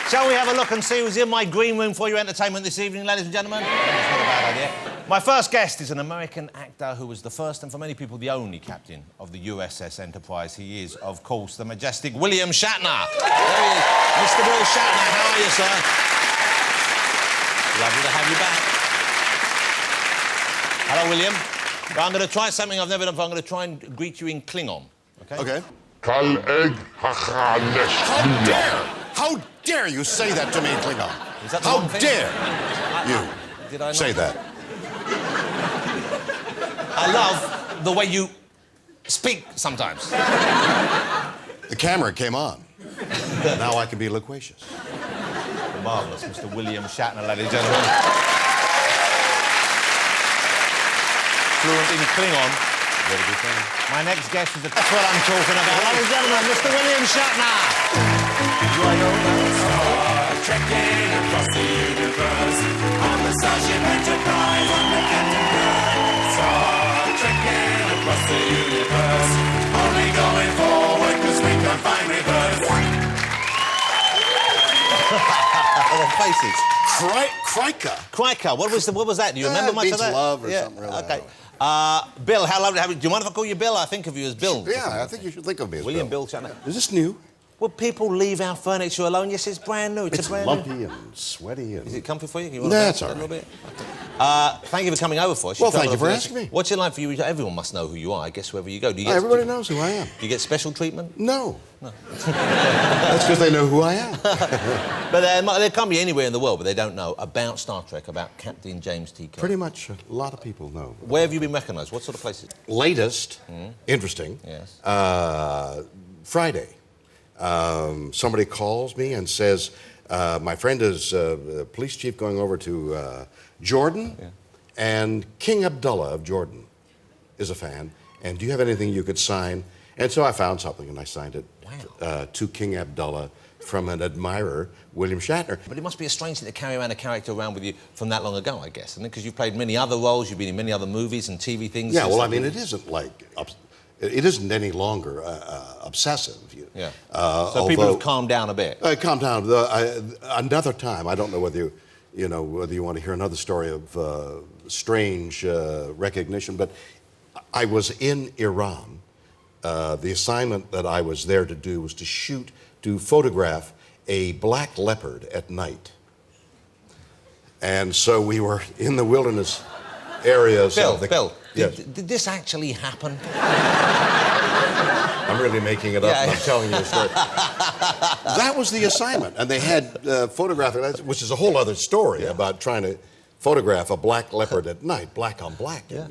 Shall we have a look and see who's in my green room for your entertainment this evening, ladies and gentlemen? That's not a bad idea. My first guest is an American actor who was the first and, for many people, the only captain of the USS Enterprise. He is, of course, the majestic William Shatner. There he is. Mr. Bill Shatner, how are you, sir? Lovely to have you back. Hello, William. Well, I'm going to try something I've never done before. I'm going to try and greet you in Klingon, OK? OK. How dare you say that to me in Klingon? Is that the How wrong thing? dare you Did I not say that? I love the way you speak sometimes. The camera came on. Now I can be loquacious. The marvellous Mr. William Shatner, ladies and gentlemen. Fluent in Klingon. My next guest is a... That's what I'm talking about. Ladies and gentlemen, Mr. William Shatner. Trekking across the universe on the Starship Enterprise on the Captain Kirk. Star trekking across the universe, only going forward because we can find reverse. Oh, faces. Crika. What was that? Do you remember much of that? Love or something really. Okay. Bill, how lovely to have you. Do you mind if I call you Bill? I think of you as Bill. Yeah, I think you should think of me as William Bill Shatner. Is this new? Will people leave our furniture alone? Yes, it's brand new. It's a brand lumpy new. and sweaty and... Is it comfy for you? You That's all a little right. bit? Thank you for coming over for us. Well, thank you for asking me. What's it like for you? Everyone must know who you are, I guess, wherever you go. Do you get, Everybody knows who I am. Do you get special treatment? No. That's because they know who I am. But they can't be anywhere in the world, but they don't know about Star Trek, about Captain James T. Kirk. Pretty much a lot of people know. Where have you been recognised? What sort of places? Latest, interesting, Yes. Friday. Somebody calls me and says, my friend is the police chief going over to Jordan, and King Abdullah of Jordan is a fan, and do you have anything you could sign? And so I found something, and I signed it to King Abdullah from an admirer, William Shatner. But it must be a strange thing to carry around a character around with you from that long ago, I guess, isn't it? Because you've played many other roles, you've been in many other movies and TV things. Yeah, well, I mean, it isn't like... It isn't any longer obsessive. So people have calmed down a bit. Calm down. Another time, I don't know whether you want to hear another story of strange recognition, but I was in Iran. The assignment that I was there to do was to photograph a black leopard at night. And so we were in the wilderness areas. Bill, yes. did this actually happen? I'm really making it up, and I'm telling you a story. That was the assignment, and they had photographic, which is a whole other story about trying to photograph a black leopard at night, black on black. Yeah.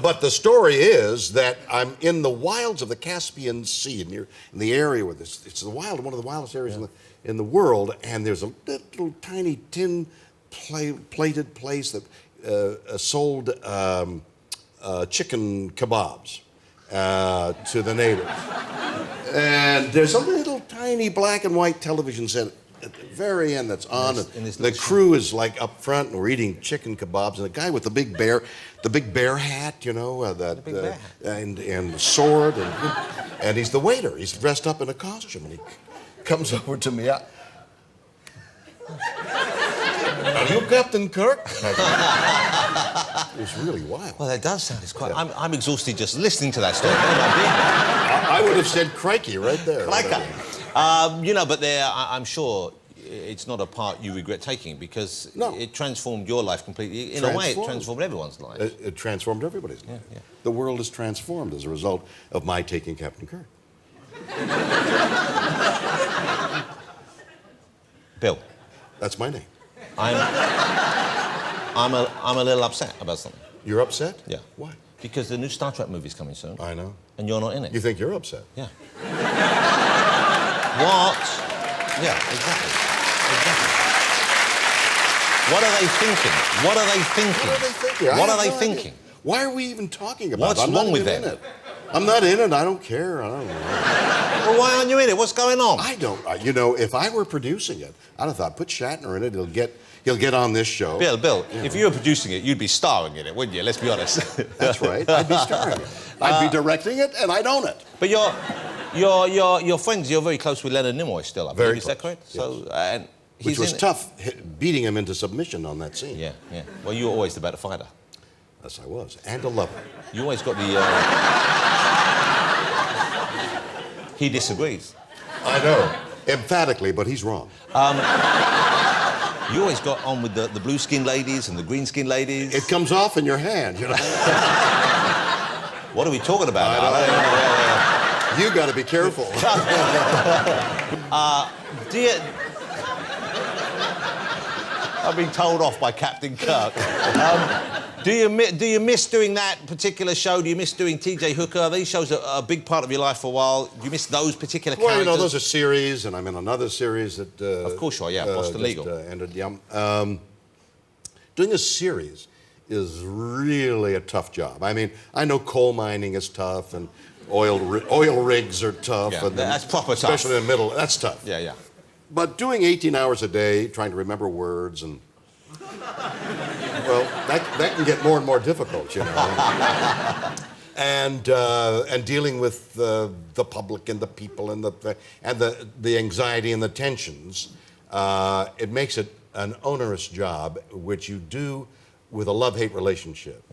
But the story is that I'm in the wilds of the Caspian Sea, in the area where it's one of the wildest areas in the world, and there's a little tiny tin plated place that sold chicken kebabs to the natives. And there's a little tiny black and white television set at the very end that's on. The crew is like up front, and we're eating chicken kebabs, and a guy with the big bear hat, you know, and the sword, and he's the waiter. He's dressed up in a costume, and he comes over to me. Are you Captain Kirk? It was really wild. Well, that does sound. It's quite. I'm exhausted just listening to that story. I would have said crikey right there. Crikey. But I'm sure it's not a part you regret taking because it transformed your life completely. In a way, it transformed everyone's life. It transformed everybody's life. Yeah. The world is transformed as a result of my taking Captain Kirk. Bill. That's my name. I'm a little upset about something. You're upset? Yeah. Why? Because the new Star Trek movie's coming soon. I know. And you're not in it. You think you're upset? Yeah. What? Yeah, exactly. What are they thinking? What are they thinking? Why are we even talking about it? What's wrong with them? I'm not in it. I don't care. I don't know. Well, why aren't you in it? What's going on? I don't. If I were producing it, I'd have thought, put Shatner in it. He'll get on this show. Bill, if you were producing it, you'd be starring in it, wouldn't you? Let's be honest. That's right. I'd be starring it. I'd be directing it, and I'd own it. But you're Your friends, you're very close with Leonard Nimoy still, I believe. Very Is that close, correct? yes. So, and Which he's was in it. tough, beating him into submission on that scene. Yeah, yeah. Well, you were always the better fighter. Yes, I was. And a lover. You always got the... He disagrees. I know. Emphatically, but he's wrong. You always got on with the blue-skinned ladies and the green-skinned ladies. It comes off in your hand, you know. What are we talking about I now? don't know. You got to be careful. Do you... I'm being told off by Captain Kirk. Do you miss doing that particular show? Do you miss doing T.J. Hooker? These shows are a big part of your life for a while. Do you miss those particular characters? Well, you know, those are series, and I'm in another series that... Of course you are, yeah, Boston Legal. Ended, yeah. Doing a series is really a tough job. I mean, I know coal mining is tough, and oil rigs are tough. Yeah, and that's proper tough. Especially in the middle, that's tough. Yeah, yeah. But doing 18 hours a day, trying to remember words, and... Well, that can get more and more difficult, you know. And dealing with the public and the people and the anxiety and the tensions, it makes it an onerous job, which you do with a love-hate relationship.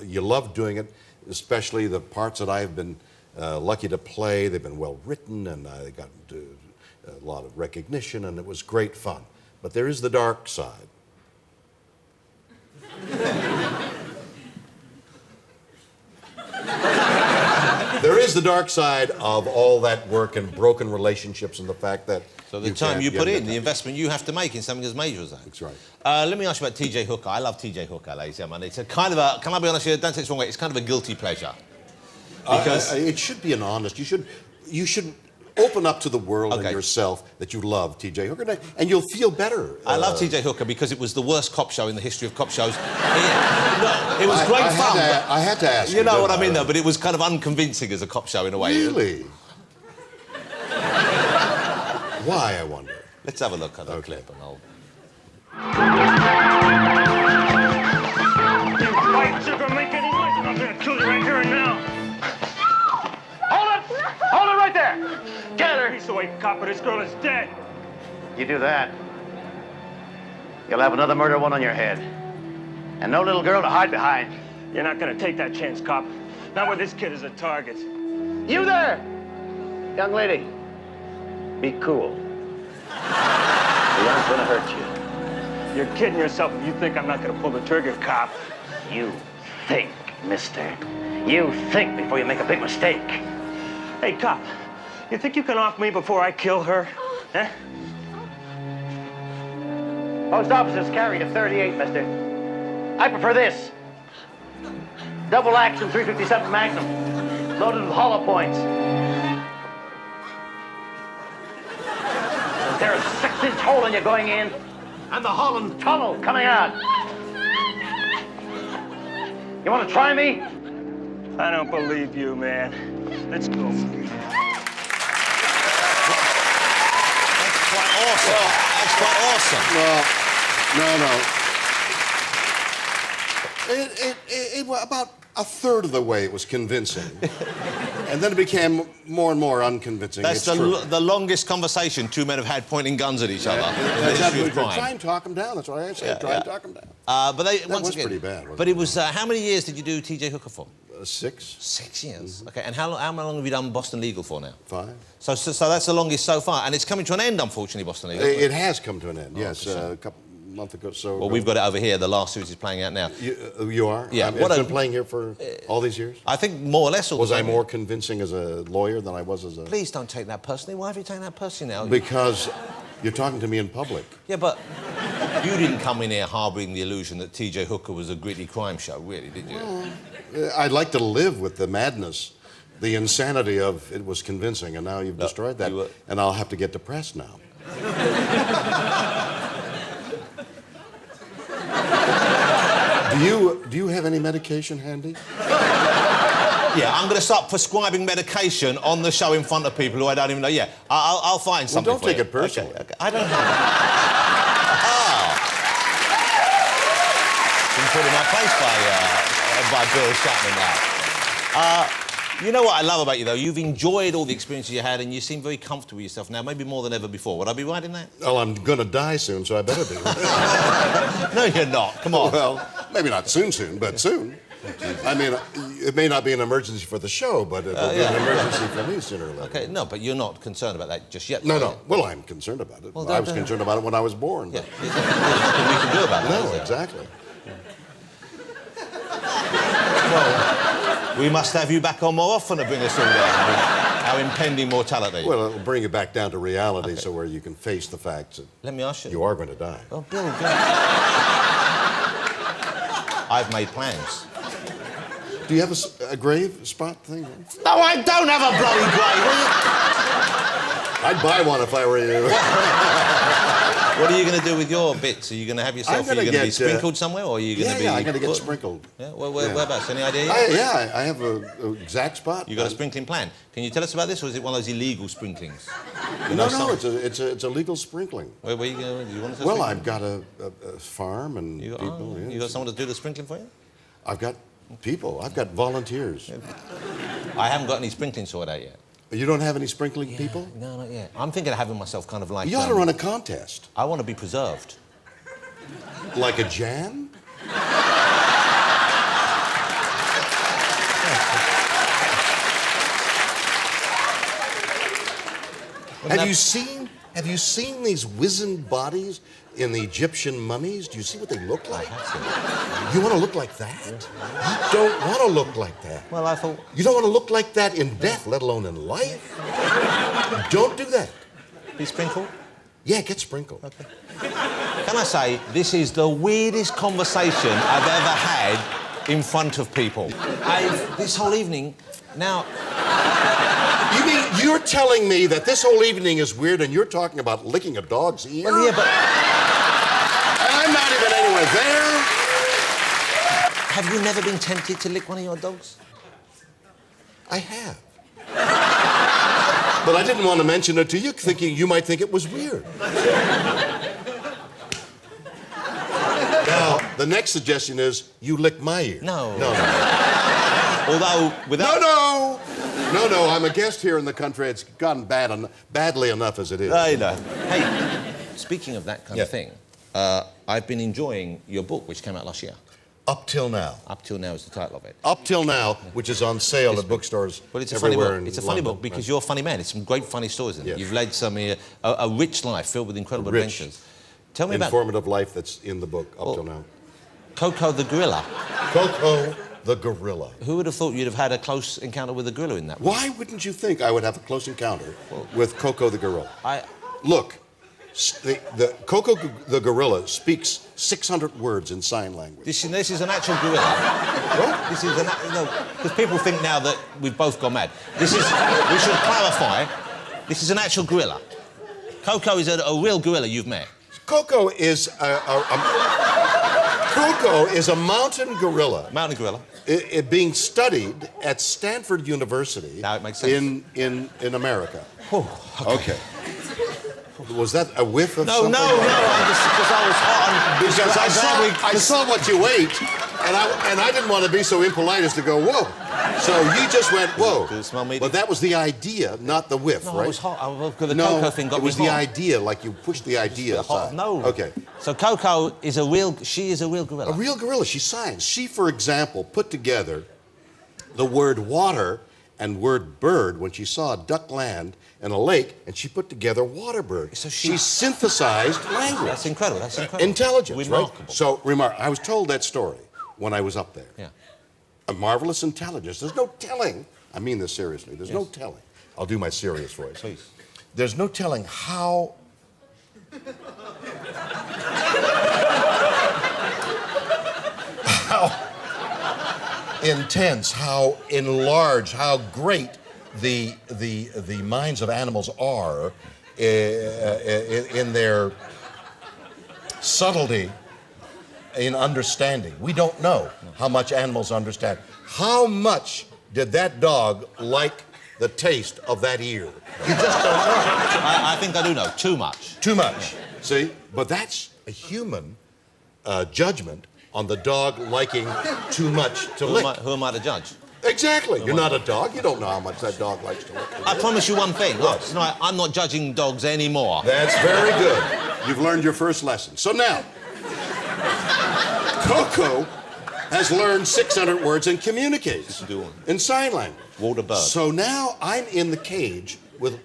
You love doing it, especially the parts that I've been lucky to play. They've been well written, and I got a lot of recognition, and it was great fun. But there is the dark side. There is the dark side of all that work and broken relationships and the fact that... So the time you put in, the investment you have to make in something as major as that. That's right. Let me ask you about T.J. Hooker. I love T.J. Hooker, ladies and gentlemen. It's a kind of a... Can I be honest with you? Don't take it the wrong way. It's kind of a guilty pleasure. Because... it should be an honest... You should open up to the world and yourself that you love T.J. Hooker, and you'll feel better. I love T.J. Hooker because it was the worst cop show in the history of cop shows. It was great fun. I had to ask you. You know what I mean, though? But it was kind of unconvincing as a cop show in a way. Really? Why, I wonder? Let's have a look at the clip and I'll... You white sugar, make any noise, and I'm gonna kill you right here and now. Hold it! Hold it right there! Get her! He's away, copper. This girl is dead. You do that, you'll have another murder one on your head. And no little girl to hide behind. You're not gonna take that chance, cop. Not with this kid as a target. You there! Young lady, be cool. The young's gonna hurt you. You're kidding yourself if you think I'm not gonna pull the trigger, cop. You think, mister. You think before you make a big mistake. Hey, cop, you think you can off me before I kill her? Huh? Most officers carry a .38, mister. I prefer this. Double action 357 Magnum, loaded with hollow points. There's a 6-inch hole in you going in, and the Holland tunnel coming out. You want to try me? I don't believe you, man. Let's go. That's quite awesome. That's quite awesome. No. About a third of the way it was convincing. And then it became more and more unconvincing. That's the longest conversation two men have had pointing guns at each other. Try and talk them down. That's what I said. Try and talk them down. But that was pretty bad. But it was... how many years did you do T.J. Hooker for? 6. 6 years. Okay, and how long have you done Boston Legal for now? 5. So that's the longest so far, and it's coming to an end, unfortunately, Boston Legal. It has come to an end, yes, a couple months ago. So. Well, we've got it over here. The last series is playing out now. You are? Yeah. It's been playing here for all these years? I think more or less. Was I more convincing as a lawyer than I was as a... Please don't take that personally. Why have you taken that personally now? Because you're talking to me in public. Yeah, but you didn't come in here harbouring the illusion that T.J. Hooker was a gritty crime show, really, did you? I'd like to live with the madness, the insanity of it was convincing, and now you've destroyed that, and I'll have to get depressed now. Do you have any medication handy? Yeah, I'm going to start prescribing medication on the show in front of people who I don't even know. Yeah, I'll find something. Well, don't take it personally. Okay. I don't have it. Been put in my place by Bill Shatner now. You know what I love about you, though? You've enjoyed all the experiences you had and you seem very comfortable with yourself now, maybe more than ever before. Would I be right in that? Well, I'm going to die soon, so I better be. No, you're not. Come on. Well, maybe not soon, but soon. I mean, it may not be an emergency for the show, but it'll be an emergency for me sooner or later. Okay, no, but you're not concerned about that just yet. No. Well, I'm concerned about it. Well, I was concerned about it when I was born. Yeah, But... there's nothing we can do about that. No, is there? exactly. We must have you back on more often to bring us all down with our impending mortality. Well, it'll bring you back down to reality, so where you can face the facts that Let me ask you. you are going to die. Oh, Bill, Bill. I've made plans. Do you have a grave spot thing? No, I don't have a bloody grave. I'd buy one if I were you. What are you going to do with your bits? Are you going to have yourself? I'm Are you gonna going to be get, sprinkled somewhere, or are you going to be? Yeah, I'm going to get sprinkled. Yeah, Yeah. whereabouts? Any idea? Yet? I have an exact spot. You got a sprinkling plan? Can you tell us about this, or is it one of those illegal sprinklings? No, it's a legal sprinkling. Where you going? Do you want to? Well, I've got a farm and You got, people. Yeah. you got someone to do the sprinkling for you? I've got people. I've got volunteers. I haven't got any sprinkling sorted out yet. You don't have any sprinkling people? No, not yet. I'm thinking of having myself kind of like. You ought to run a contest. I want to be preserved. Like a jam? Have you seen these wizened bodies in the Egyptian mummies? Do you see what they look like? You want to look like that? You don't want to look like that. Well, I thought. You don't want to look like that in death, let alone in life. Don't do that. Be sprinkled? Yeah, get sprinkled. Okay. Can I say, this is the weirdest conversation I've ever had in front of people. This whole evening, now... You mean you're telling me that this whole evening is weird and you're talking about licking a dog's ear? Well, yeah, but... And I'm not even anywhere there. Have you never been tempted to lick one of your dogs? I have. But I didn't want to mention it to you, thinking you might think it was weird. Now, the next suggestion is you lick my ear. No. No. Although, without... No, I'm a guest here in the country. It's gotten badly enough as it is. I know. Hey, speaking of that kind of Yeah. thing, I've been enjoying your book, which came out last year. Up Till Now. Up Till Now is the title of it. Up Till Now, which is on sale at bookstores Well, it's a funny everywhere book. in It's a funny London. book because you're a funny man. It's some great funny stories in it. Yes. You've led a rich life filled with incredible Rich. adventures. Tell me about Informative life that's in the book, Up Till Now. Coco the gorilla. Coco the gorilla. Who would have thought you'd have had a close encounter with a gorilla in that book? Why wouldn't you think I would have a close encounter with Coco the gorilla? Look, the Coco the gorilla speaks 600 words in sign language. This is an actual gorilla. What? This is because people think now that we've both gone mad. We should clarify. This is an actual gorilla. Coco is a real gorilla you've met. Coco is a mountain gorilla. Mountain gorilla. Being studied at Stanford University. Now it makes sense. in America. Oh, Okay. Was that a whiff of No, something? because I was hot. Because I saw what you ate, and I didn't want to be so impolite as to go, whoa. So you just went, whoa. Did it smell meaty? But that was the idea, not the whiff, No, right? I was hot. The Coco thing got it was me the hot. idea, like you pushed the idea aside. No. Okay. So Coco is a real gorilla. A real gorilla. She's science. She, for example, put together the word water and word bird when she saw a duck land in a lake, and she put together waterbird. So she synthesized language. That's incredible. Intelligence, Remarkable. right? So, I was told that story when I was up there. Yeah. A marvelous intelligence. There's no telling. I mean this seriously. There's no telling. I'll do my serious voice. Please. There's no telling how intense, how enlarged, how great the minds of animals are in their subtlety in understanding. We don't know how much animals understand. How much did that dog like the taste of that ear? You just don't know. I think I do know. Too much. Too much. See? But that's a human judgment on the dog liking too much to lick. Who am I to judge? Exactly. You're not a dog. You don't know how much that dog likes to lick. I promise you one thing. Look, tonight, I'm not judging dogs anymore. That's very good. You've learned your first lesson. So now, Coco has learned 600 words and communicates in sign language. Water bird. So now I'm in the cage with...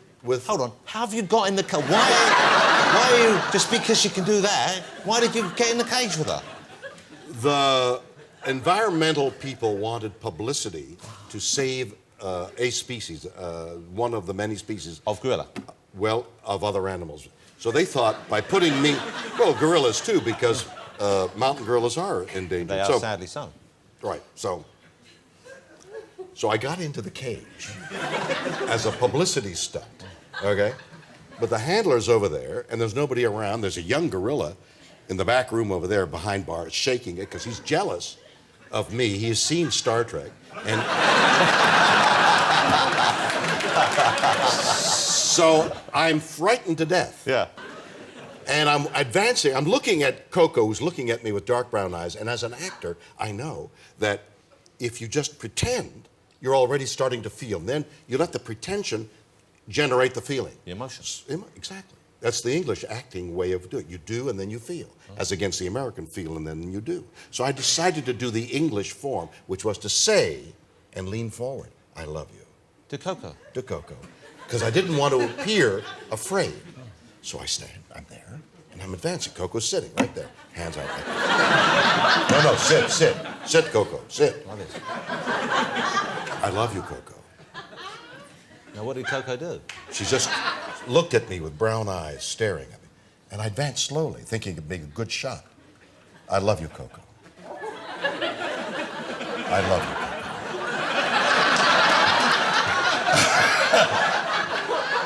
Hold on. How have you got in the cage? Why are you... Just because you can do that, why did you get in the cage with her? The environmental people wanted publicity to save a species, one of the many species. Of gorilla? Well, of other animals. So they thought by putting me... Well, gorillas too, because mountain gorillas are endangered. They are, sadly so. Right, so I got into the cage as a publicity stunt, okay? But the handler's over there, and there's nobody around. There's a young gorilla in the back room over there behind bars, shaking it, because he's jealous of me. He has seen Star Trek, and... So I'm frightened to death. Yeah. And I'm advancing. I'm looking at Coco, who's looking at me with dark brown eyes. And as an actor, I know that if you just pretend, you're already starting to feel. And then you let the pretension generate the feeling. The emotions. Exactly. That's the English acting way of doing it. You do and then you feel, as against the American feel and then you do. So I decided to do the English form, which was to say and lean forward, I love you. To Coco? To Coco. Because I didn't want to appear afraid. So I stand, I'm there, and I'm advancing. Coco's sitting right there, hands out like that. No, sit. Sit, Coco, sit. Like this. I love you, Coco. Now, what did Coco do? She just looked at me with brown eyes, staring at me. And I advanced slowly, thinking it'd be a good shot. I love you, Coco. I love you, Coco.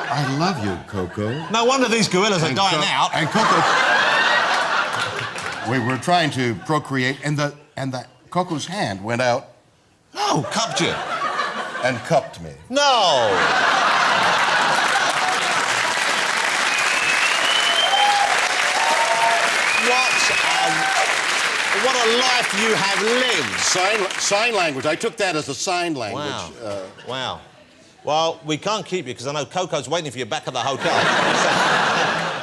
I love you, Coco. No wonder these gorillas are dying out. And Coco... We were trying to procreate, and the Coco's hand went out... Oh, cupped you. And cupped me. No! What a life you have lived. Sign language. I took that as a sign language. Wow. Wow. Well, we can't keep you because I know Coco's waiting for you back at the hotel.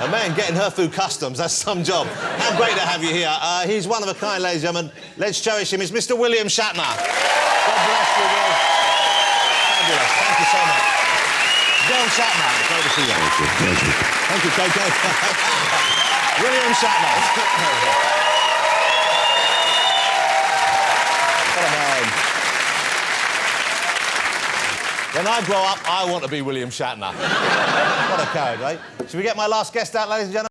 A man getting her through customs, that's some job. How great to have you here. He's one of a kind, ladies and gentlemen. Let's cherish him. It's Mr. William Shatner. God bless you, Will. Fabulous. Thank you so much. Bill Shatner, great to see you. Thank you, Coco. William Shatner. What a man. When I grow up, I want to be William Shatner. What a character, eh? Should we get my last guest out, ladies and gentlemen?